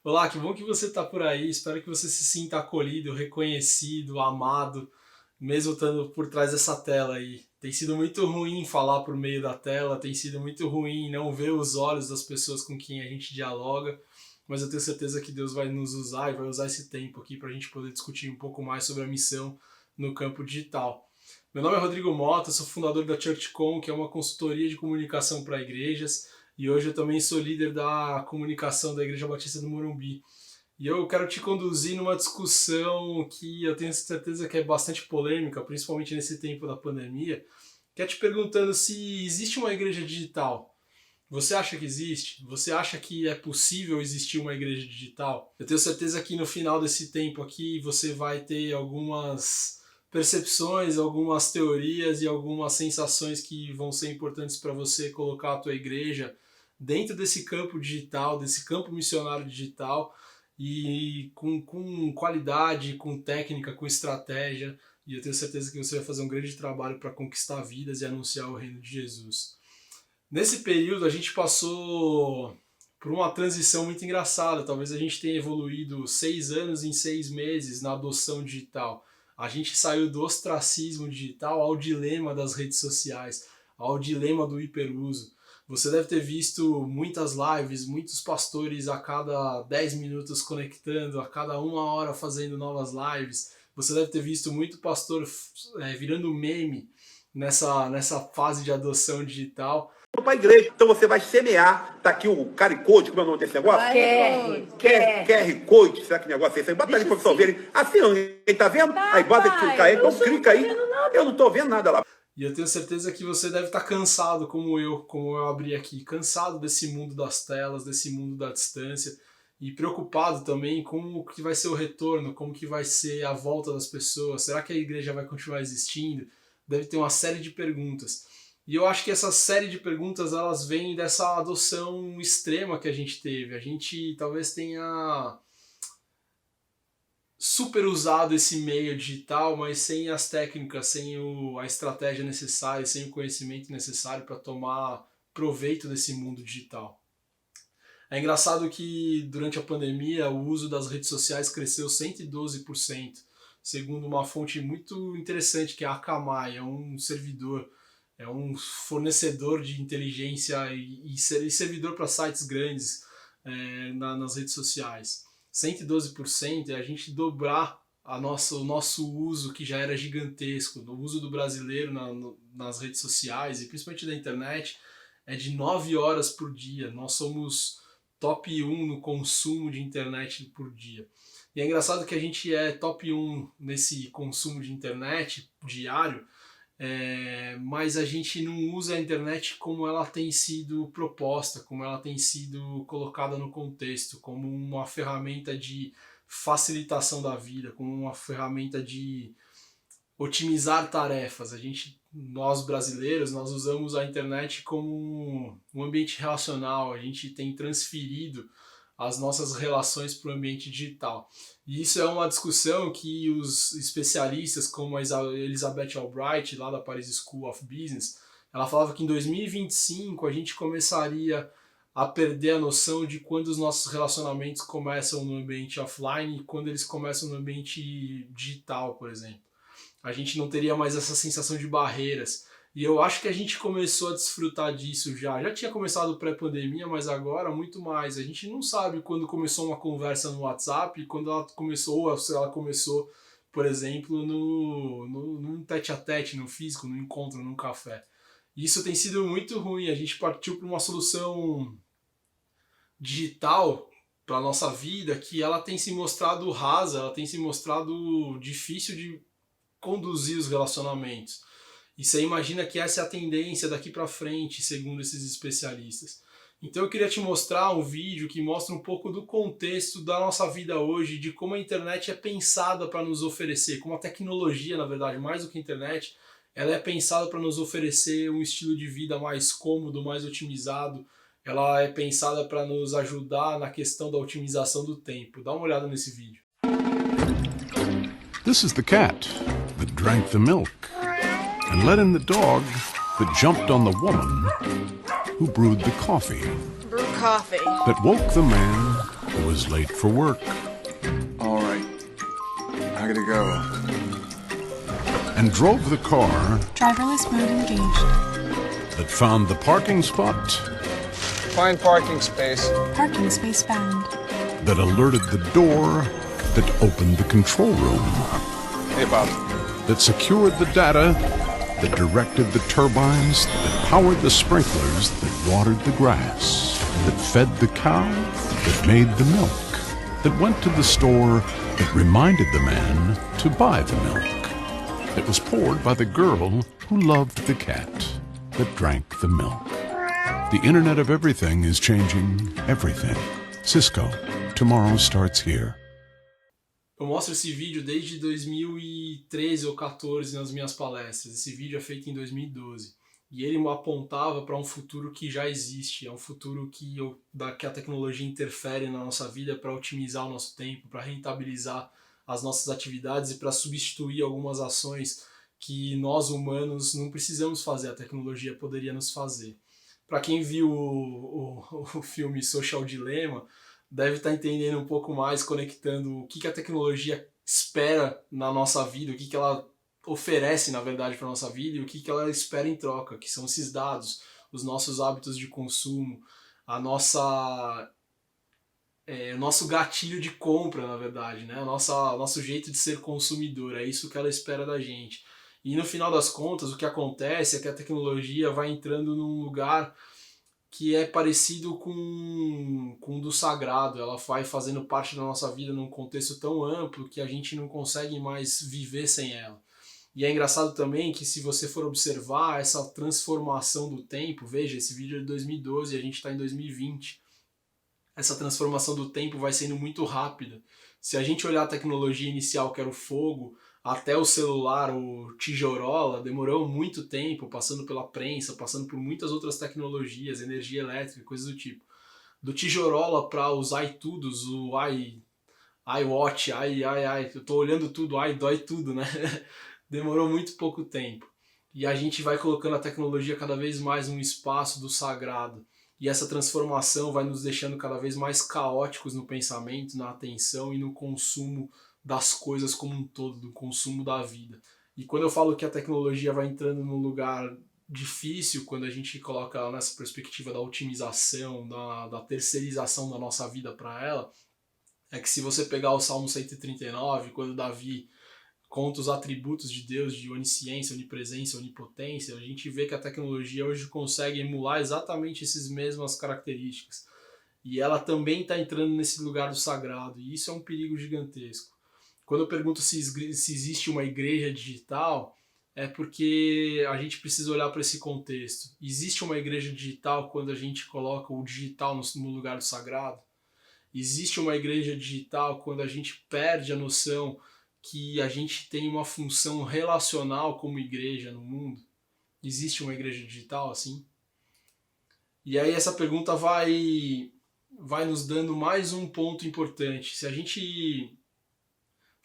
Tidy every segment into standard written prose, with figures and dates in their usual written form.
Olá, que bom que você está por aí. Espero que você se sinta acolhido, reconhecido, amado, mesmo estando por trás dessa tela aí. Tem sido muito ruim falar por meio da tela, tem sido muito ruim não ver os olhos das pessoas com quem a gente dialoga, mas eu tenho certeza que Deus vai nos usar e vai usar esse tempo aqui para a gente poder discutir um pouco mais sobre a missão no campo digital. Meu nome é Rodrigo Mota, sou fundador da ChurchCom, que é uma consultoria de comunicação para igrejas, e hoje eu também sou líder da comunicação da Igreja Batista do Morumbi. E eu quero te conduzir numa discussão que eu tenho certeza que é bastante polêmica, principalmente nesse tempo da pandemia, que é te perguntando se existe uma igreja digital. Você acha que existe? Você acha que é possível existir uma igreja digital? Eu tenho certeza que no final desse tempo aqui você vai ter algumas percepções, algumas teorias e algumas sensações que vão ser importantes para você colocar a tua igreja dentro desse campo digital, desse campo missionário digital, e com qualidade, com técnica, com estratégia, e eu tenho certeza que você vai fazer um grande trabalho para conquistar vidas e anunciar o reino de Jesus. Nesse período a gente passou por uma transição muito engraçada. Talvez a gente tenha evoluído 6 anos em 6 meses na adoção digital. A gente saiu do ostracismo digital ao dilema das redes sociais, ao dilema do hiperuso. Você deve ter visto muitas lives, muitos pastores a cada 10 minutos conectando, a cada 1 hora fazendo novas lives. Você deve ter visto muito pastor virando meme nessa fase de adoção digital. Para a igreja, então você vai semear, tá aqui o QR Code, como é o nome desse negócio? QR Code, será que negócio é esse aí? Bota ali para o pessoal verem, assim não, ele tá vendo? Aí bota de clicar aí, então clica aí, eu não tô vendo nada lá. E eu tenho certeza que você deve estar cansado, como eu abri aqui, cansado desse mundo das telas, desse mundo da distância, e preocupado também com o que vai ser o retorno, como que vai ser a volta das pessoas, será que a igreja vai continuar existindo? Deve ter uma série de perguntas. E eu acho que essa série de perguntas, elas vêm dessa adoção extrema que a gente teve. A gente talvez tenha super usado esse meio digital, mas sem as técnicas, sem a estratégia necessária, sem o conhecimento necessário para tomar proveito desse mundo digital. É engraçado que durante a pandemia o uso das redes sociais cresceu 112%, segundo uma fonte muito interessante que é a Akamai, é um servidor, é um fornecedor de inteligência e servidor para sites grandes nas redes sociais. 112% é a gente dobrar o nosso uso, que já era gigantesco. O uso do brasileiro nas redes sociais e principalmente da internet é de 9 horas por dia. Nós somos top 1 no consumo de internet por dia. E é engraçado que a gente é top 1 nesse consumo de internet diário, mas a gente não usa a internet como ela tem sido proposta, como ela tem sido colocada no contexto, como uma ferramenta de facilitação da vida, como uma ferramenta de otimizar tarefas. Nós brasileiros, nós usamos a internet como um ambiente relacional, a gente tem transferido as nossas relações para o ambiente digital. E isso é uma discussão que os especialistas, como a Elizabeth Albright, lá da Paris School of Business, ela falava que em 2025 a gente começaria a perder a noção de quando os nossos relacionamentos começam no ambiente offline e quando eles começam no ambiente digital, por exemplo. A gente não teria mais essa sensação de barreiras. E eu acho que a gente começou a desfrutar disso já. Já tinha começado pré-pandemia, mas agora muito mais. A gente não sabe quando começou uma conversa no WhatsApp, quando ela começou, ou se ela começou, por exemplo, num tete-a-tete, no físico, num encontro, num café. E isso tem sido muito ruim. A gente partiu para uma solução digital para a nossa vida que ela tem se mostrado rasa, ela tem se mostrado difícil de conduzir os relacionamentos. E você imagina que essa é a tendência daqui para frente, segundo esses especialistas. Então eu queria te mostrar um vídeo que mostra um pouco do contexto da nossa vida hoje, de como a internet é pensada para nos oferecer, como a tecnologia, na verdade, mais do que a internet, ela é pensada para nos oferecer um estilo de vida mais cômodo, mais otimizado. Ela é pensada para nos ajudar na questão da otimização do tempo. Dá uma olhada nesse vídeo. This is the cat that drank the milk and let in the dog that jumped on the woman who brewed the coffee. Brew coffee. That woke the man was late for work. All right. I gotta go. And drove the car Driverless mode engaged. that found the parking spot Find parking space. Parking space found. that alerted the door that opened the control room, Hey, Bob. that secured the data, that directed the turbines, that powered the sprinklers, that watered the grass, that fed the cow, that made the milk, that went to the store, that reminded the man to buy the milk, that was poured by the girl who loved the cat, that drank the milk. The Internet of Everything is changing everything. Cisco, tomorrow starts here. Eu mostro esse vídeo desde 2013 ou 14 nas minhas palestras. Esse vídeo é feito em 2012. E ele apontava para um futuro que já existe. É um futuro que a tecnologia interfere na nossa vida para otimizar o nosso tempo, para rentabilizar as nossas atividades e para substituir algumas ações que nós humanos não precisamos fazer, a tecnologia poderia nos fazer. Para quem viu o filme Social Dilemma, deve estar entendendo um pouco mais, conectando o que a tecnologia espera na nossa vida, o que ela oferece, na verdade, para a nossa vida e o que ela espera em troca, que são esses dados, os nossos hábitos de consumo, o nosso gatilho de compra, na verdade, né? O nosso jeito de ser consumidor, é isso que ela espera da gente. E no final das contas, o que acontece é que a tecnologia vai entrando num lugar que é parecido com o do sagrado. Ela vai fazendo parte da nossa vida num contexto tão amplo que a gente não consegue mais viver sem ela. E é engraçado também que, se você for observar essa transformação do tempo, veja, esse vídeo é de 2012 e a gente está em 2020. Essa transformação do tempo vai sendo muito rápida. Se a gente olhar a tecnologia inicial, que era o fogo, até o celular, o tijorola, demorou muito tempo, passando pela prensa, passando por muitas outras tecnologias, energia elétrica, coisas do tipo. Do tijorola para os iTudos, o iWatch, eu tô olhando tudo, dói tudo, né? Demorou muito pouco tempo. E a gente vai colocando a tecnologia cada vez mais num espaço do sagrado. E essa transformação vai nos deixando cada vez mais caóticos no pensamento, na atenção e no consumo das coisas como um todo, do consumo da vida. E quando eu falo que a tecnologia vai entrando num lugar difícil, quando a gente coloca ela nessa perspectiva da otimização, da terceirização da nossa vida para ela, é que se você pegar o Salmo 139, quando Davi conta os atributos de Deus, de onisciência, onipresença, onipotência, a gente vê que a tecnologia hoje consegue emular exatamente essas mesmas características. E ela também está entrando nesse lugar do sagrado, e isso é um perigo gigantesco. Quando eu pergunto se existe uma igreja digital, é porque a gente precisa olhar para esse contexto. Existe uma igreja digital quando a gente coloca o digital no lugar do sagrado? Existe uma igreja digital quando a gente perde a noção que a gente tem uma função relacional como igreja no mundo? Existe uma igreja digital assim? E aí essa pergunta vai nos dando mais um ponto importante. Se a gente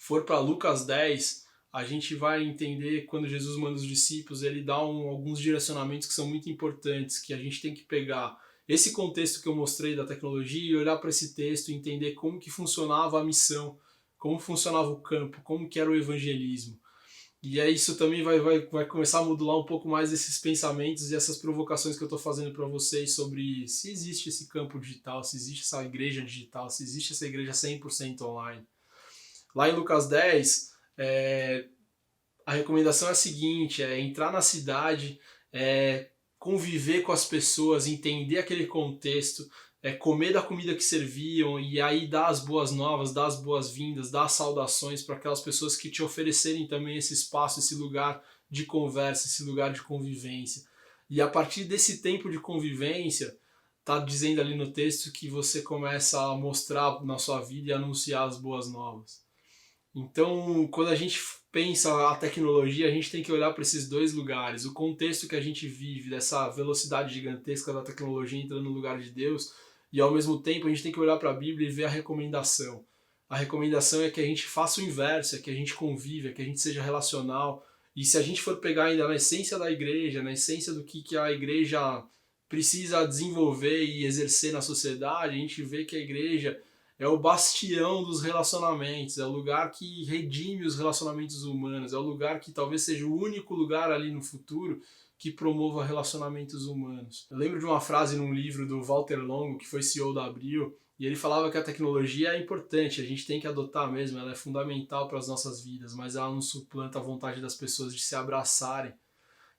for para Lucas 10, a gente vai entender quando Jesus manda os discípulos, ele dá alguns direcionamentos que são muito importantes, que a gente tem que pegar esse contexto que eu mostrei da tecnologia e olhar para esse texto e entender como que funcionava a missão, como funcionava o campo, como que era o evangelismo. E aí isso também vai começar a modular um pouco mais esses pensamentos e essas provocações que eu estou fazendo para vocês sobre se existe esse campo digital, se existe essa igreja digital, se existe essa igreja 100% online. Lá em Lucas 10, a recomendação é a seguinte, é entrar na cidade, conviver com as pessoas, entender aquele contexto, comer da comida que serviam e aí dar as boas novas, dar as boas-vindas, dar as saudações para aquelas pessoas que te oferecerem também esse espaço, esse lugar de conversa, esse lugar de convivência. E a partir desse tempo de convivência, está dizendo ali no texto que você começa a mostrar na sua vida e anunciar as boas novas. Então, quando a gente pensa a tecnologia, a gente tem que olhar para esses dois lugares. O contexto que a gente vive, dessa velocidade gigantesca da tecnologia entrando no lugar de Deus, e ao mesmo tempo a gente tem que olhar para a Bíblia e ver a recomendação. A recomendação é que a gente faça o inverso, é que a gente conviva, é que a gente seja relacional. E se a gente for pegar ainda na essência da igreja, na essência do que a igreja precisa desenvolver e exercer na sociedade, a gente vê que a igreja é o bastião dos relacionamentos, é o lugar que redime os relacionamentos humanos, é o lugar que talvez seja o único lugar ali no futuro que promova relacionamentos humanos. Eu lembro de uma frase num livro do Walter Longo, que foi CEO da Abril, e ele falava que a tecnologia é importante, a gente tem que adotar mesmo, ela é fundamental para as nossas vidas, mas ela não suplanta a vontade das pessoas de se abraçarem.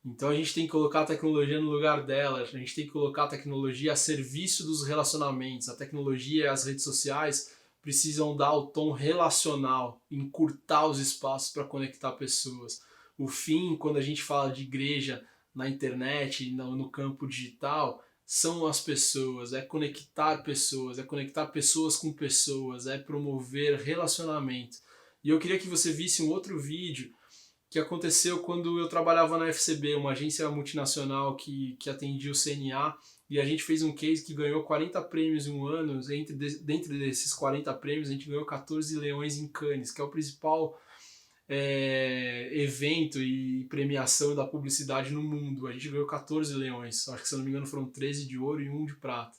Então a gente tem que colocar a tecnologia no lugar dela, a gente tem que colocar a tecnologia a serviço dos relacionamentos. A tecnologia e as redes sociais precisam dar o tom relacional, encurtar os espaços para conectar pessoas. O fim, quando a gente fala de igreja na internet, no campo digital, são as pessoas, é conectar pessoas com pessoas, é promover relacionamento. E eu queria que você visse um outro vídeo que aconteceu quando eu trabalhava na FCB, uma agência multinacional que atendia o CNA, e a gente fez um case que ganhou 40 prêmios em um ano. Dentro desses 40 prêmios, a gente ganhou 14 leões em Cannes, que é o principal evento e premiação da publicidade no mundo. A gente ganhou 14 leões, acho que, se eu não me engano, foram 13 de ouro e 1 de prata.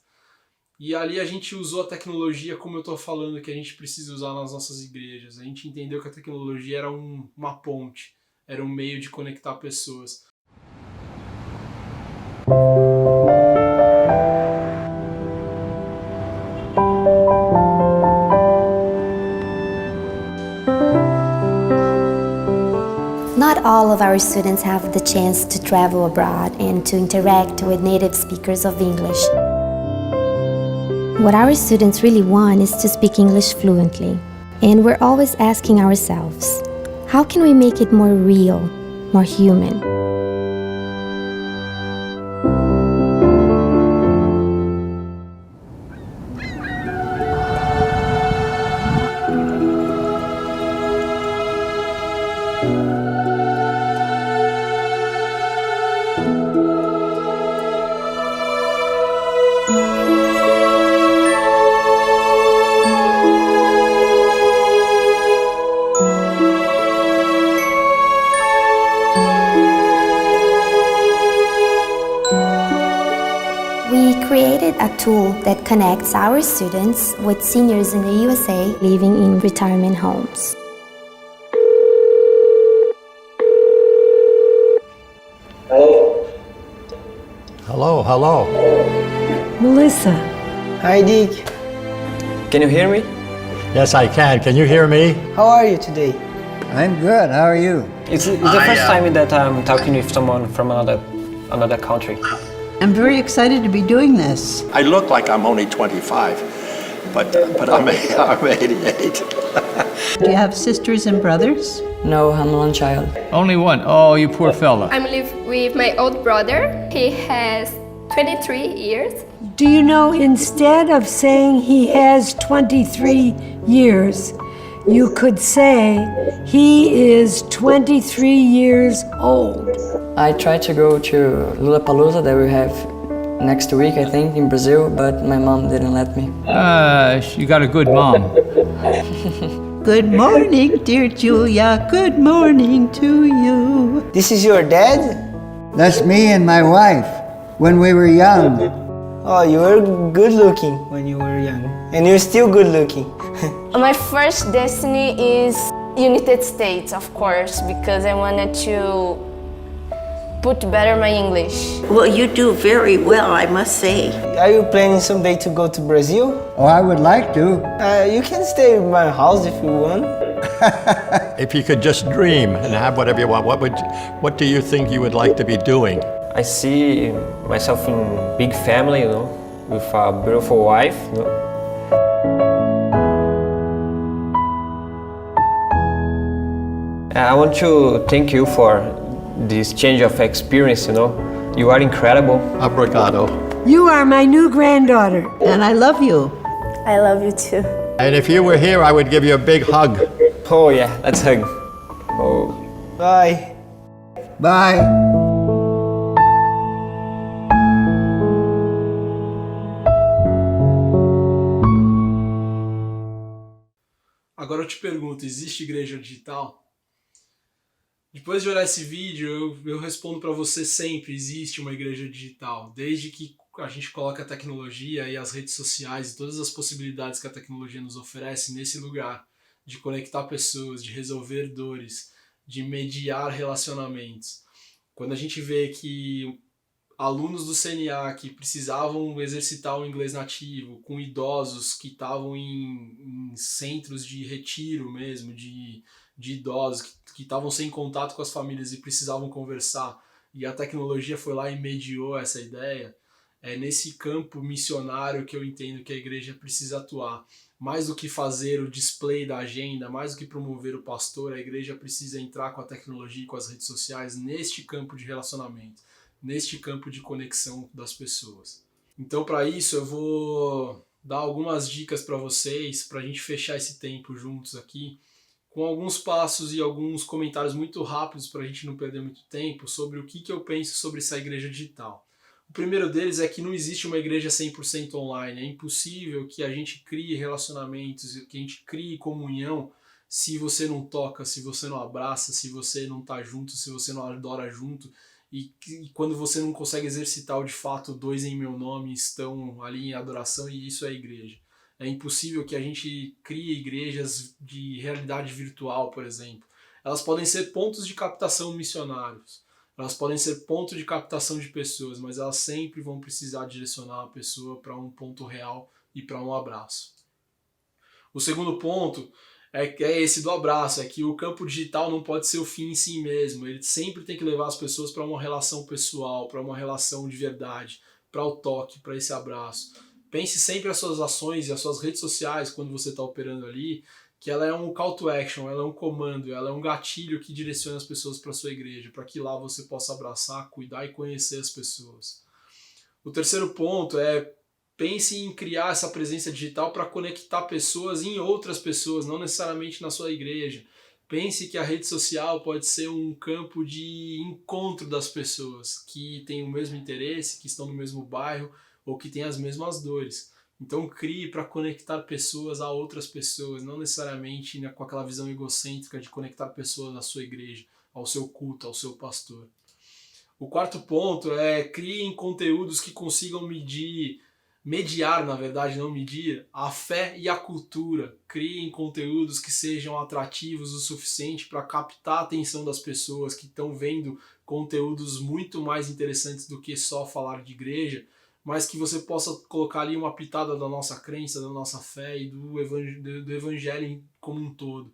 E ali a gente usou a tecnologia, como eu estou falando, que a gente precisa usar nas nossas igrejas. A gente entendeu que a tecnologia era uma ponte, era um meio de conectar pessoas. Not all of our students have the chance to travel abroad and to interact with native speakers of English. What our students really want is to speak English fluently, and we're always asking ourselves, how can we make it more real, more human? We created a tool that connects our students with seniors in the USA living in retirement homes. Hello. Melissa. Hi, Dick. Can you hear me? Yes, I can. Can you hear me? How are you today? I'm good. How are you? It's the first time that I'm talking with someone from another country. I'm very excited to be doing this. I look like I'm only 25, but I'm 88. Do you have sisters and brothers? No, I'm one child. Only one. Oh, you poor fella. I live with my old brother. He has 23 years. Do you know, instead of saying he has 23 years, you could say he is 23 years old. I tried to go to Lollapalooza that we have next week, I think, in Brazil, but my mom didn't let me. You got a good mom. Good morning, dear Julia. Good morning to you. This is your dad? That's me and my wife when we were young. Oh, you were good looking when you were young. And you're still good looking. My first destiny is United States, of course, because I wanted to put better my English. Well, you do very well, I must say. Are you planning someday to go to Brazil? Oh, I would like to. You can stay in my house if you want. If you could just dream and have whatever you want, what do you think you would like to be doing? I see myself in a big family, you know, with a beautiful wife. You know. I want to thank you for this change of experience, you know. You are incredible. Obrigado. You are my new granddaughter, and I love you. I love you too. And if you were here, I would give you a big hug. Oh yeah, let's hug. Oh. Bye. Bye. Agora eu te pergunto, existe igreja digital? Depois de olhar esse vídeo, eu respondo para você sempre, existe uma igreja digital. Desde que a gente coloca a tecnologia e as redes sociais e todas as possibilidades que a tecnologia nos oferece nesse lugar de conectar pessoas, de resolver dores, de mediar relacionamentos. Quando a gente vê que alunos do CNA que precisavam exercitar o inglês nativo, com idosos que estavam em centros de retiro mesmo, de idosos que estavam sem contato com as famílias e precisavam conversar, e a tecnologia foi lá e mediou essa ideia, é nesse campo missionário que eu entendo que a igreja precisa atuar. Mais do que fazer o display da agenda, mais do que promover o pastor, a igreja precisa entrar com a tecnologia e com as redes sociais neste campo de relacionamento, neste campo de conexão das pessoas. Então, para isso, eu vou dar algumas dicas para vocês, para a gente fechar esse tempo juntos aqui, com alguns passos e alguns comentários muito rápidos para a gente não perder muito tempo sobre o que eu penso sobre essa igreja digital. O primeiro deles é que não existe uma igreja 100% online. É impossível que a gente crie relacionamentos, que a gente crie comunhão se você não toca, se você não abraça, se você não está junto, se você não adora junto. E quando você não consegue exercitar o de fato, dois em meu nome estão ali em adoração, e isso é igreja. É impossível que a gente crie igrejas de realidade virtual, por exemplo. Elas podem ser pontos de captação missionários. Elas podem ser ponto de captação de pessoas, mas elas sempre vão precisar direcionar a pessoa para um ponto real e para um abraço. O segundo ponto é esse do abraço, é que o campo digital não pode ser o fim em si mesmo. Ele sempre tem que levar as pessoas para uma relação pessoal, para uma relação de verdade, para o toque, para esse abraço. Pense sempre as suas ações e as suas redes sociais quando você está operando ali, que ela é um call to action, ela é um comando, ela é um gatilho que direciona as pessoas para a sua igreja, para que lá você possa abraçar, cuidar e conhecer as pessoas. O terceiro ponto é pense em criar essa presença digital para conectar pessoas em outras pessoas, não necessariamente na sua igreja. Pense que a rede social pode ser um campo de encontro das pessoas que têm o mesmo interesse, que estão no mesmo bairro ou que têm as mesmas dores. Então crie para conectar pessoas a outras pessoas, não necessariamente com aquela visão egocêntrica de conectar pessoas à sua igreja, ao seu culto, ao seu pastor. O quarto ponto é criem conteúdos que consigam mediar, na verdade, não medir, a fé e a cultura. Criem conteúdos que sejam atrativos o suficiente para captar a atenção das pessoas que estão vendo conteúdos muito mais interessantes do que só falar de igreja, mas que você possa colocar ali uma pitada da nossa crença, da nossa fé e do evangelho como um todo.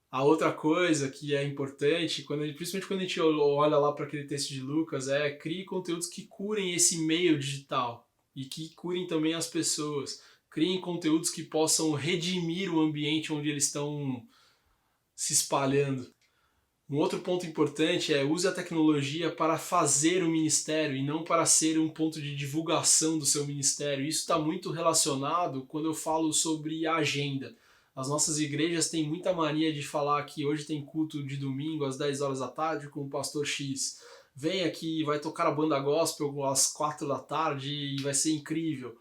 A outra coisa que é importante, principalmente quando a gente olha lá para aquele texto de Lucas, é crie conteúdos que curem esse meio digital e que curem também as pessoas. Criem conteúdos que possam redimir o ambiente onde eles estão se espalhando. Um outro ponto importante é use a tecnologia para fazer o ministério e não para ser um ponto de divulgação do seu ministério. Isso está muito relacionado quando eu falo sobre a agenda. As nossas igrejas têm muita mania de falar que hoje tem culto de domingo às 10 horas da tarde com o pastor X. Vem aqui, vai tocar a banda gospel às 4 da tarde e vai ser incrível.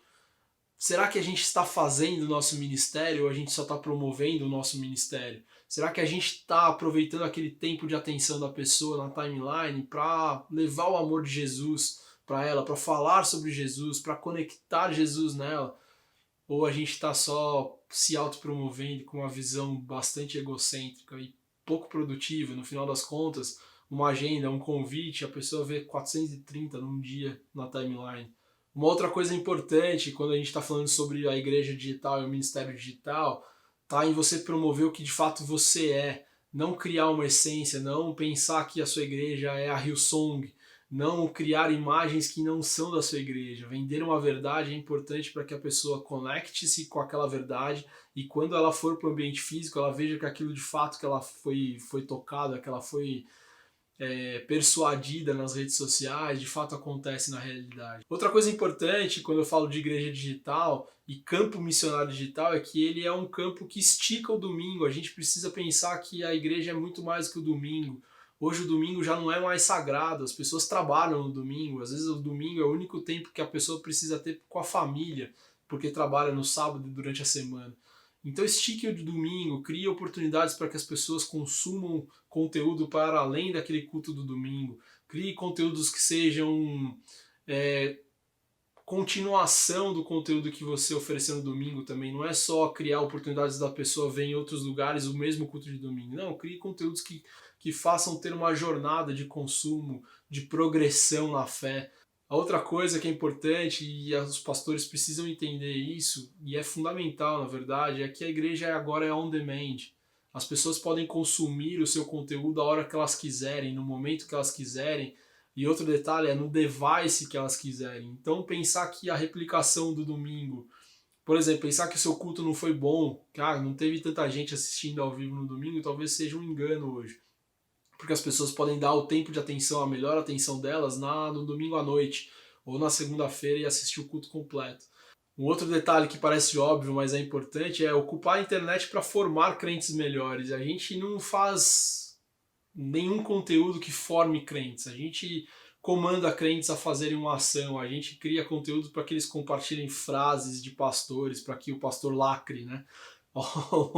Será que a gente está fazendo o nosso ministério ou a gente só está promovendo o nosso ministério? Será que a gente está aproveitando aquele tempo de atenção da pessoa na timeline para levar o amor de Jesus para ela, para falar sobre Jesus, para conectar Jesus nela? Ou a gente está só se autopromovendo com uma visão bastante egocêntrica e pouco produtiva? No final das contas, uma agenda, um convite, a pessoa vê 430 num dia na timeline. Uma outra coisa importante quando a gente está falando sobre a igreja digital e o ministério digital está em você promover o que de fato você é, não criar uma essência, não pensar que a sua igreja é a Hillsong, não criar imagens que não são da sua igreja. Vender uma verdade é importante para que a pessoa conecte-se com aquela verdade e quando ela for para o ambiente físico, ela veja que aquilo de fato que ela foi tocada, que ela foi persuadida nas redes sociais, de fato acontece na realidade. Outra coisa importante quando eu falo de igreja digital e campo missionário digital é que ele é um campo que estica o domingo. A gente precisa pensar que a igreja é muito mais que o domingo. Hoje o domingo já não é mais sagrado, as pessoas trabalham no domingo, às vezes o domingo é o único tempo que a pessoa precisa ter com a família, porque trabalha no sábado e durante a semana. Então estique o domingo, crie oportunidades para que as pessoas consumam conteúdo para além daquele culto do domingo. Crie conteúdos que sejam continuação do conteúdo que você ofereceu no domingo também. Não é só criar oportunidades da pessoa ver em outros lugares o mesmo culto de domingo. Não, crie conteúdos que façam ter uma jornada de consumo, de progressão na fé. A outra coisa que é importante, e os pastores precisam entender isso, e é fundamental na verdade, é que a igreja agora é on demand. As pessoas podem consumir o seu conteúdo a hora que elas quiserem, no momento que elas quiserem. E outro detalhe é no device que elas quiserem. Então pensar que a replicação do domingo, por exemplo, pensar que o seu culto não foi bom, cara, não teve tanta gente assistindo ao vivo no domingo, talvez seja um engano hoje. Porque as pessoas podem dar o tempo de atenção, a melhor atenção delas no domingo à noite ou na segunda-feira e assistir o culto completo. Um outro detalhe que parece óbvio, mas é importante, é ocupar a internet para formar crentes melhores. A gente não faz nenhum conteúdo que forme crentes. A gente comanda crentes a fazerem uma ação, a gente cria conteúdo para que eles compartilhem frases de pastores, para que o pastor lacre, né, ao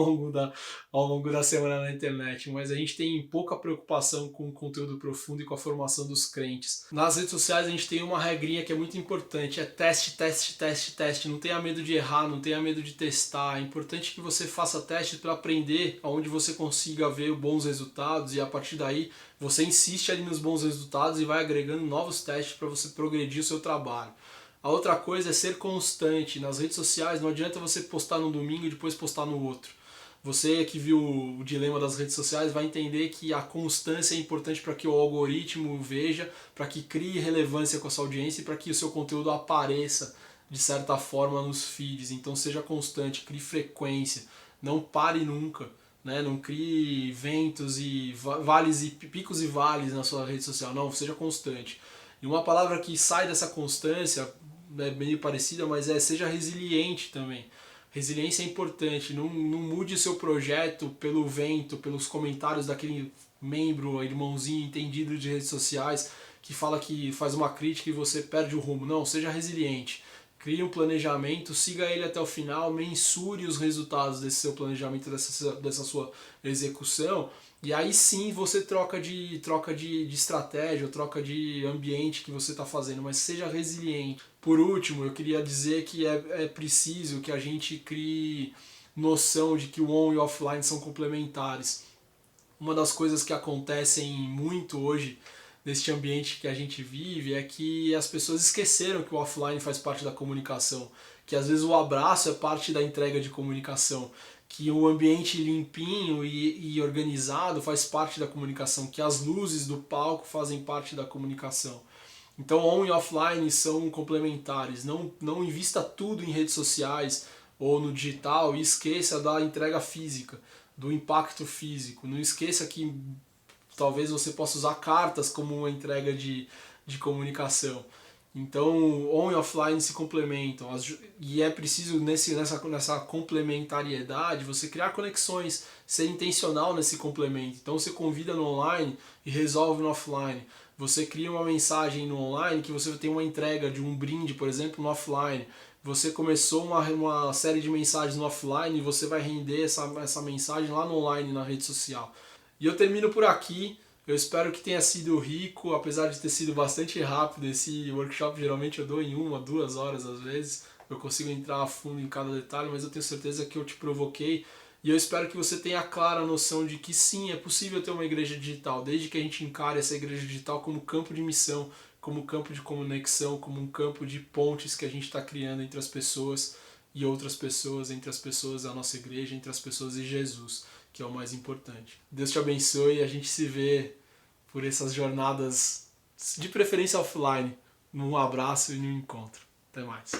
longo da semana na internet, mas a gente tem pouca preocupação com o conteúdo profundo e com a formação dos crentes. Nas redes sociais a gente tem uma regrinha que é muito importante, é teste, teste, teste, teste. Não tenha medo de errar, não tenha medo de testar. É importante que você faça testes para aprender aonde você consiga ver bons resultados e a partir daí você insiste ali nos bons resultados e vai agregando novos testes para você progredir o seu trabalho. A outra coisa é ser constante. Nas redes sociais não adianta você postar no domingo e depois postar no outro. Você que viu o dilema das redes sociais vai entender que a constância é importante para que o algoritmo veja, para que crie relevância com a sua audiência e para que o seu conteúdo apareça de certa forma nos feeds. Então seja constante, crie frequência, não pare nunca, né? Não crie ventos e vales e picos e vales na sua rede social, não, seja constante. E uma palavra que sai dessa constância, é meio parecida, mas seja resiliente também. Resiliência é importante, não mude o seu projeto pelo vento, pelos comentários daquele membro, irmãozinho entendido de redes sociais que fala que faz uma crítica e você perde o rumo. Não, seja resiliente. Crie um planejamento, siga ele até o final, mensure os resultados desse seu planejamento, dessa sua execução, e aí sim você troca de estratégia, troca de ambiente que você está fazendo, mas seja resiliente. Por último, eu queria dizer que é preciso que a gente crie noção de que o on e o offline são complementares. Uma das coisas que acontecem muito hoje neste ambiente que a gente vive é que as pessoas esqueceram que o offline faz parte da comunicação, que às vezes o abraço é parte da entrega de comunicação, que o ambiente limpinho e organizado faz parte da comunicação, que as luzes do palco fazem parte da comunicação. Então on e offline são complementares, não invista tudo em redes sociais ou no digital e esqueça da entrega física, do impacto físico, não esqueça que talvez você possa usar cartas como uma entrega de comunicação. Então, on e offline se complementam. E é preciso, nessa complementariedade, você criar conexões, ser intencional nesse complemento. Então, você convida no online e resolve no offline. Você cria uma mensagem no online que você tem uma entrega de um brinde, por exemplo, no offline. Você começou uma série de mensagens no offline e você vai render essa mensagem lá no online, na rede social. E eu termino por aqui. Eu espero que tenha sido rico, apesar de ter sido bastante rápido. Esse workshop geralmente eu dou em 1 a 2 horas às vezes. Eu consigo entrar a fundo em cada detalhe, mas eu tenho certeza que eu te provoquei. E eu espero que você tenha a clara noção de que sim, é possível ter uma igreja digital, desde que a gente encare essa igreja digital como campo de missão, como campo de conexão, como um campo de pontes que a gente está criando entre as pessoas e outras pessoas, entre as pessoas da nossa igreja, entre as pessoas e Jesus, que é o mais importante. Deus te abençoe e a gente se vê por essas jornadas, de preferência offline, num abraço e num encontro. Até mais.